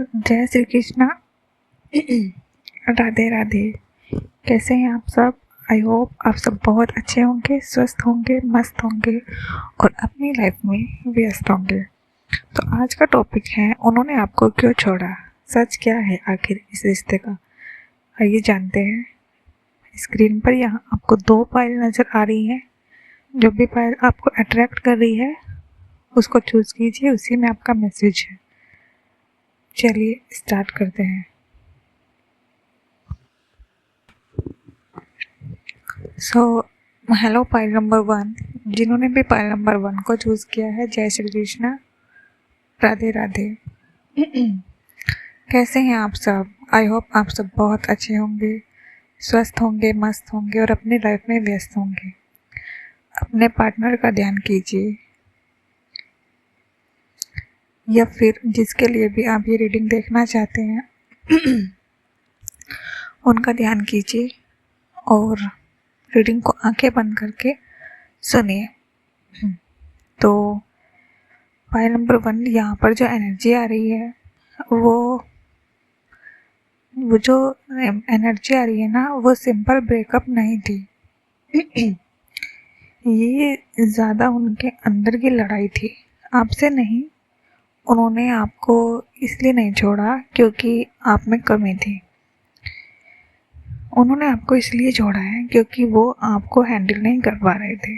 जय श्री कृष्णा। राधे राधे। कैसे हैं आप सब? आई होप आप सब बहुत अच्छे होंगे, स्वस्थ होंगे, मस्त होंगे और अपनी लाइफ में व्यस्त होंगे। तो आज का टॉपिक है, उन्होंने आपको क्यों छोड़ा। सच क्या है आखिर इस रिश्ते का, आइए जानते हैं। स्क्रीन पर यहाँ आपको 2 फाइल नज़र आ रही हैं। जो भी फाइल आपको अट्रैक्ट कर रही है उसको चूज़ कीजिए, उसी में आपका मैसेज है। चलिए स्टार्ट करते हैं। So hello file number 1। जिन्होंने भी फाइल नंबर 1 को चूज़ किया है, जय श्री कृष्णा, राधे राधे। कैसे हैं आप सब? आई होप आप सब बहुत अच्छे होंगे, स्वस्थ होंगे, मस्त होंगे और अपनी लाइफ में व्यस्त होंगे। अपने पार्टनर का ध्यान कीजिए, या फिर जिसके लिए भी आप ये रीडिंग देखना चाहते हैं उनका ध्यान कीजिए और रीडिंग को आंखें बंद करके सुनिए। तो फाइल नंबर 1, यहाँ पर जो एनर्जी आ रही है वो जो एनर्जी आ रही है ना, वो सिंपल ब्रेकअप नहीं थी। ये ज़्यादा उनके अंदर की लड़ाई थी, आपसे नहीं। उन्होंने आपको इसलिए नहीं छोड़ा क्योंकि आप में कमी थी। उन्होंने आपको इसलिए छोड़ा है क्योंकि वो आपको हैंडल नहीं कर पा रहे थे।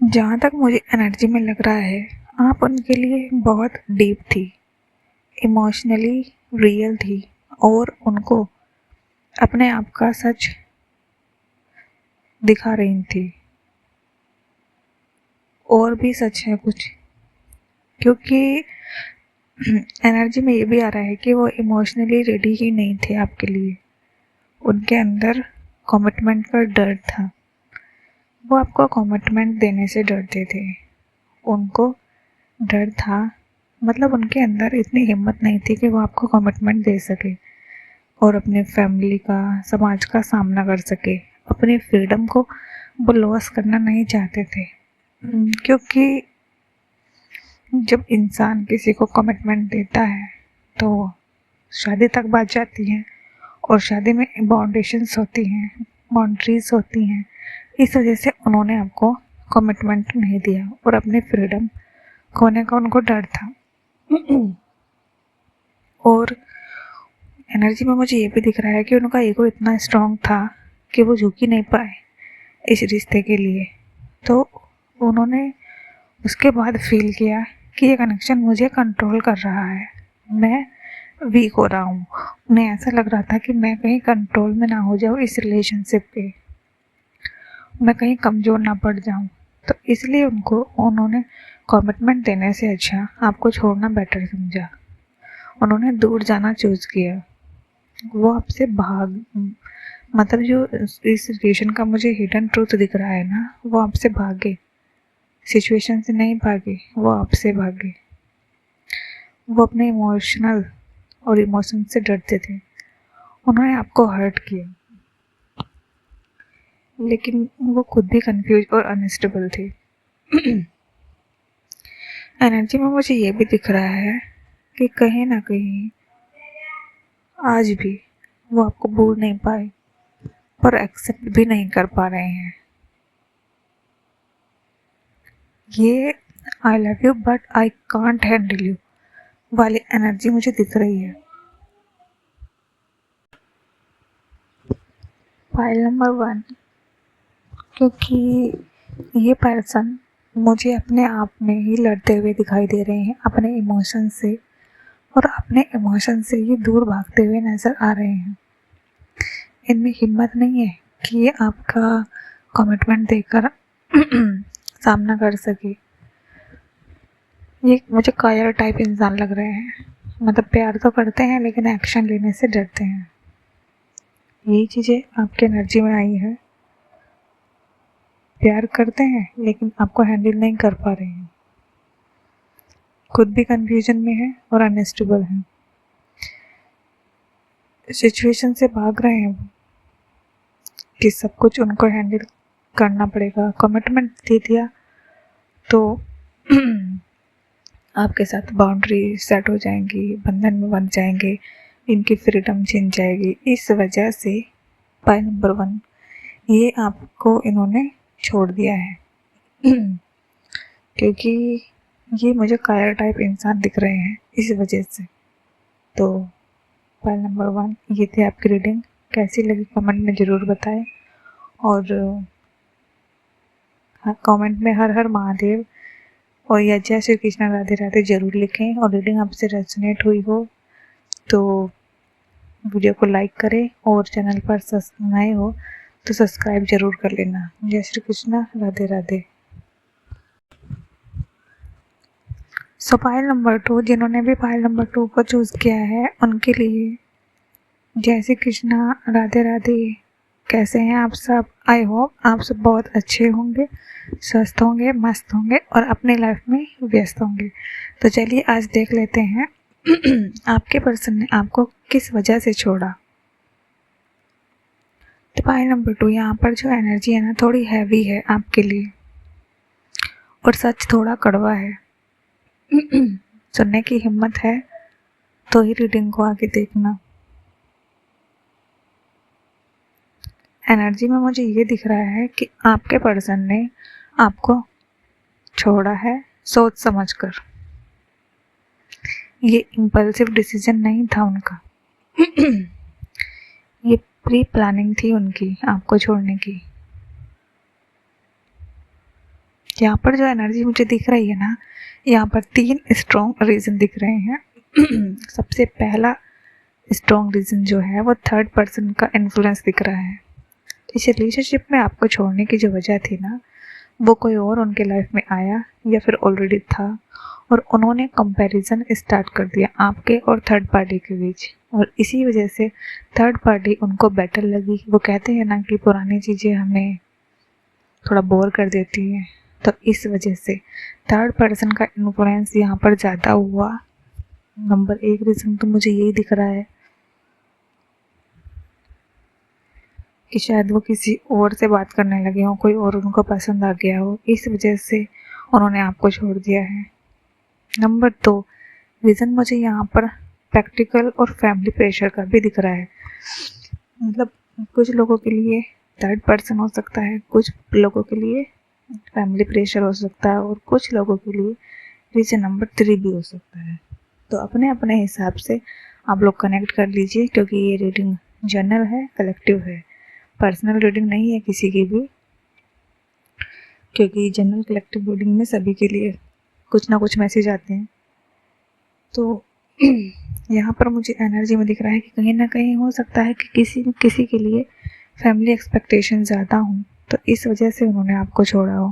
जहाँ तक मुझे एनर्जी में लग रहा है, आप उनके लिए बहुत डीप थी, इमोशनली रियल थी और उनको अपने आप का सच दिखा रही थी। और भी सच है कुछ, क्योंकि एनर्जी में ये भी आ रहा है कि वो इमोशनली रेडी ही नहीं थे आपके लिए। उनके अंदर कमिटमेंट का डर था, वो आपको कमिटमेंट देने से डरते थे। उनको डर था, मतलब उनके अंदर इतनी हिम्मत नहीं थी कि वो आपको कमिटमेंट दे सके और अपने फैमिली का, समाज का सामना कर सके। अपनी फ्रीडम को वो लॉस करना नहीं चाहते थे, क्योंकि जब इंसान किसी को कमिटमेंट देता है तो शादी तक बात जाती है और शादी में बाउंडेशंस होती हैं, बाउंड्रीज होती हैं। इस वजह से उन्होंने आपको कमिटमेंट नहीं दिया और अपनी फ्रीडम खोने का उनको डर था। और एनर्जी में मुझे ये भी दिख रहा है कि उनका ईगो इतना स्ट्रांग था कि वो झुक ही नहीं पाए इस रिश्ते के लिए। तो उन्होंने उसके बाद फील किया कि ये कनेक्शन मुझे कंट्रोल कर रहा है, मैं वीक हो रहा हूँ। उन्हें ऐसा लग रहा था कि मैं कहीं कंट्रोल में ना हो जाऊँ इस रिलेशनशिप पे, मैं कहीं कमज़ोर ना पड़ जाऊँ। तो इसलिए उन्होंने कमिटमेंट देने से अच्छा आपको छोड़ना बेटर समझा। उन्होंने दूर जाना चूज़ किया। वो आपसे मतलब जो इस रिलेशन का मुझे हिडन ट्रूथ दिख रहा है ना, वो आपसे भागे। सिचुएशन से नहीं भागे, वो आपसे भागे। वो अपने इमोशन से डरते थे। उन्होंने आपको हर्ट किया, लेकिन वो खुद भी कंफ्यूज और अनस्टेबल थे। एनर्जी में मुझे ये भी दिख रहा है कि कहीं ना कहीं आज भी वो आपको भूल नहीं पाए और एक्सेप्ट भी नहीं कर पा रहे हैं। ये I love you but I can't handle you वाली एनर्जी मुझे दिख रही है। फाइल नंबर 1, क्योंकि ये पर्सन मुझे अपने आप में ही लड़ते हुए दिखाई दे रहे हैं अपने इमोशन से, और अपने इमोशन से ये दूर भागते हुए नज़र आ रहे हैं। इनमें हिम्मत नहीं है कि ये आपका कमिटमेंट देकर सामना कर सके। ये मुझे कायर टाइप इंसान लग रहे हैं, मतलब प्यार तो करते हैं लेकिन एक्शन लेने से डरते हैं। यही चीज़ें आपके एनर्जी में आई है। प्यार करते हैं लेकिन आपको हैंडल नहीं कर पा रहे हैं, खुद भी कंफ्यूजन में है और अनस्टेबल है। सिचुएशन से भाग रहे हैं वो कि सब कुछ उनको हैंडल करना पड़ेगा। कमिटमेंट दे दिया तो आपके साथ बाउंड्री सेट हो जाएंगी, बंधन में बंध जाएंगे, इनकी फ्रीडम छिन जाएगी। इस वजह से पॉइंट नंबर 1, ये आपको इन्होंने छोड़ दिया है क्योंकि ये मुझे कायर टाइप इंसान दिख रहे हैं, इस वजह से। तो पॉइंट नंबर 1 ये थी आपकी रीडिंग। कैसी लगी कमेंट में ज़रूर बताएं, और कमेंट में हर हर महादेव और या जय श्री कृष्ण राधे राधे ज़रूर लिखें। और रीडिंग आपसे रेजोनेट हुई हो तो वीडियो को लाइक करें, और चैनल पर नए हो तो सब्सक्राइब जरूर कर लेना। जय श्री कृष्ण राधे राधे। सो पाइल नंबर 2, जिन्होंने भी पाइल नंबर 2 को चूज़ किया है उनके लिए जय श्री कृष्ण राधे राधे। कैसे हैं आप सब? आई होप आप सब बहुत अच्छे होंगे, स्वस्थ होंगे, मस्त होंगे और अपनी लाइफ में व्यस्त होंगे। तो चलिए आज देख लेते हैं आपके पर्सन ने आपको किस वजह से छोड़ा। तो पाइल नंबर 2, यहाँ पर जो एनर्जी है ना थोड़ी हैवी है आपके लिए, और सच थोड़ा कड़वा है सुनने की हिम्मत है तो ही रीडिंग को आगे देखना। एनर्जी में मुझे ये दिख रहा है कि आपके पर्सन ने आपको छोड़ा है सोच समझकर। ये इम्पल्सिव डिसीजन नहीं था उनका ये प्री प्लानिंग थी उनकी आपको छोड़ने की। यहाँ पर जो एनर्जी मुझे दिख रही है ना, यहाँ पर 3 स्ट्रॉन्ग रीज़न दिख रहे हैं सबसे पहला स्ट्रॉन्ग रीज़न जो है वो थर्ड पर्सन का इन्फ्लुएंस दिख रहा है। इस रिलेशनशिप में आपको छोड़ने की जो वजह थी ना, वो कोई और उनके लाइफ में आया या फिर ऑलरेडी था, और उन्होंने कंपैरिजन स्टार्ट कर दिया आपके और थर्ड पार्टी के बीच, और इसी वजह से थर्ड पार्टी उनको बेटर लगी। वो कहते हैं ना कि पुरानी चीज़ें हमें थोड़ा बोर कर देती हैं, तो इस वजह से थर्ड पर्सन का इन्फ्लुएंस यहाँ पर ज़्यादा हुआ। नंबर 1 रीज़न तो मुझे यही दिख रहा है कि शायद वो किसी और से बात करने लगे हों, कोई और उनको पसंद आ गया हो, इस वजह से उन्होंने आपको छोड़ दिया है। नंबर 2 रीज़न मुझे यहाँ पर प्रैक्टिकल और फैमिली प्रेशर का भी दिख रहा है। मतलब कुछ लोगों के लिए थर्ड पर्सन हो सकता है, कुछ लोगों के लिए फैमिली प्रेशर हो सकता है, और कुछ लोगों के लिए रीज़न नंबर 3 भी हो सकता है। तो अपने अपने हिसाब से आप लोग कनेक्ट कर लीजिए, क्योंकि ये रीडिंग जनरल है, कलेक्टिव है, पर्सनल रीडिंग नहीं है किसी की भी, क्योंकि जनरल कलेक्टिव रीडिंग में सभी के लिए कुछ ना कुछ मैसेज आते हैं। तो यहाँ पर मुझे एनर्जी में दिख रहा है कि कहीं ना कहीं हो सकता है कि किसी के लिए फैमिली एक्सपेक्टेशन ज़्यादा हो, तो इस वजह से उन्होंने आपको छोड़ा हो।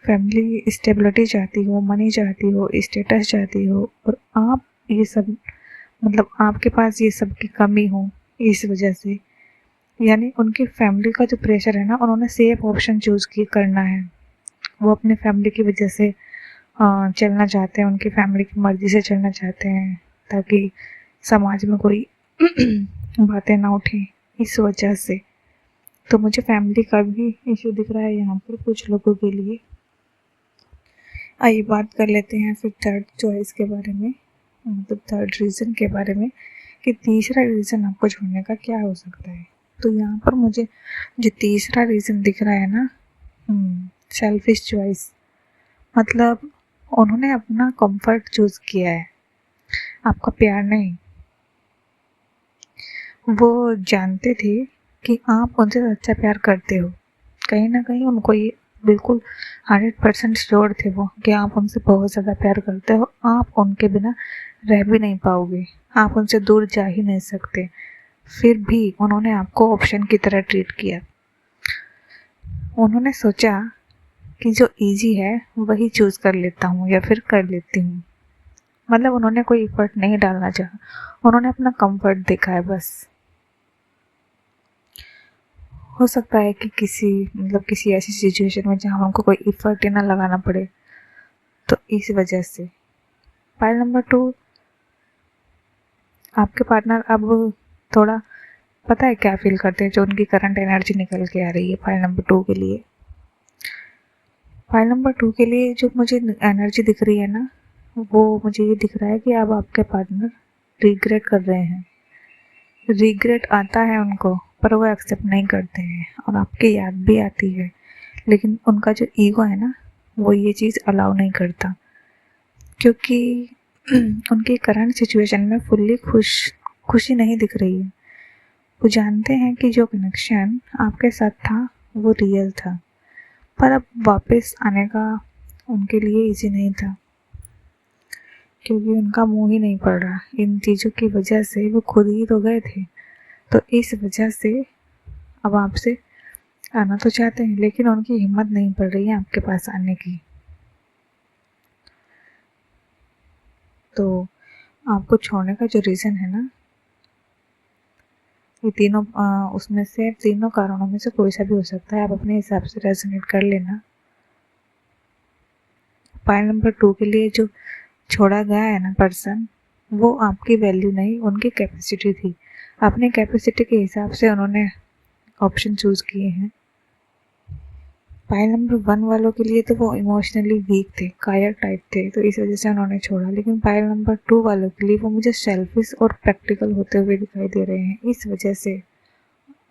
फैमिली स्टेबिलिटी चाहती हो, मनी चाहती हो, स्टेटस चाहती हो, और आप ये सब मतलब आपके पास ये सब की कमी हो, इस वजह से। यानी उनकी फैमिली का जो प्रेशर है ना, उन्होंने सेफ ऑप्शन चूज़ की करना है। वो अपने फैमिली की वजह से चलना चाहते हैं, उनकी फैमिली की मर्ज़ी से चलना चाहते हैं, ताकि समाज में कोई बातें ना उठें, इस वजह से। तो मुझे फैमिली का भी इशू दिख रहा है यहाँ पर कुछ लोगों के लिए। आइए बात कर लेते हैं फिर थर्ड चॉइस के बारे में, मतलब थर्ड रीज़न के बारे में, कि तीसरा रीज़न आपको छोड़ने का क्या हो सकता है। तो यहाँ पर मुझे जो तीसरा रीज़न दिख रहा है ना, सेल्फिश चॉइस। मतलब उन्होंने अपना कंफर्ट चूज़ किया है, आपका प्यार नहीं। वो जानते थे कि आप उनसे सच्चा प्यार करते हो, कहीं ना कहीं उनको ये बिल्कुल 100% श्योर थे वो कि आप उनसे बहुत ज़्यादा प्यार करते हो, आप उनके बिना रह भी नहीं पाओगे, आप उनसे दूर जा ही नहीं सकते। फिर भी उन्होंने आपको ऑप्शन की तरह ट्रीट किया। उन्होंने सोचा कि जो इजी है वही चूज़ कर लेता हूँ या फिर कर लेती हूँ। मतलब उन्होंने कोई एफर्ट नहीं डालना चाहा, उन्होंने अपना कंफर्ट देखा है बस। हो सकता है कि किसी ऐसी सिचुएशन में जहाँ उनको कोई एफर्ट ही ना लगाना पड़े, तो इस वजह से। पाइल नंबर 2, आपके पार्टनर अब थोड़ा पता है क्या फील करते हैं, जो उनकी करंट एनर्जी निकल के आ रही है पाइल नंबर 2 के लिए। पाइल नंबर 2 के लिए जो मुझे एनर्जी दिख रही है ना, वो मुझे ये दिख रहा है कि अब आपके पार्टनर रिग्रेट कर रहे हैं। रिग्रेट आता है उनको, पर वो एक्सेप्ट नहीं करते हैं और आपकी याद भी आती है, लेकिन उनका जो ईगो है ना, वो ये चीज़ अलाउ नहीं करता, क्योंकि उनकी करंट सिचुएशन में फुल्ली खुशी नहीं दिख रही है। वो जानते हैं कि जो कनेक्शन आपके साथ था वो रियल था, पर अब वापस आने का उनके लिए इजी नहीं था, क्योंकि उनका मुंह ही नहीं पड़ रहा। इन चीज़ों की वजह से वो खुद ही तो गए थे, तो इस वजह से अब आपसे आना तो चाहते हैं, लेकिन उनकी हिम्मत नहीं पड़ रही है आपके पास आने की। तो आपको छोड़ने का जो रीज़न है ना, ये तीनों उसमें से तीनों कारणों में से कोई सा भी हो सकता है। आप अपने हिसाब से रेजोनेट कर लेना। पाइल नंबर 2 के लिए जो छोड़ा गया है ना पर्सन, वो आपकी वैल्यू नहीं, उनकी कैपेसिटी थी। अपनी कैपेसिटी के हिसाब से उन्होंने ऑप्शन चूज़ किए हैं। पाइल नंबर 1 वालों के लिए तो वो इमोशनली वीक थे, कायर टाइप थे, तो इस वजह से उन्होंने छोड़ा। लेकिन पाइल नंबर 2 वालों के लिए वो मुझे सेल्फिश और प्रैक्टिकल होते हुए दिखाई दे रहे हैं, इस वजह से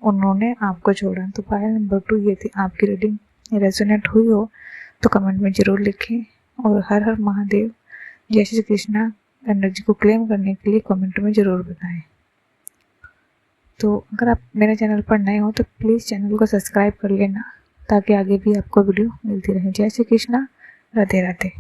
उन्होंने आपको छोड़ा। तो पाइल नंबर 2 ये थी। आपकी रीडिंग रेजोनेट हुई हो तो कमेंट में ज़रूर लिखें, और हर हर महादेव, जय श्री कृष्णा एनर्जी को क्लेम करने के लिए कमेंट में ज़रूर बताएं। तो अगर आप मेरे चैनल पर नए हो तो प्लीज़ चैनल को सब्सक्राइब कर लेना, ताकि आगे भी आपको वीडियो मिलती रहे। जय श्री कृष्णा, राधे राधे।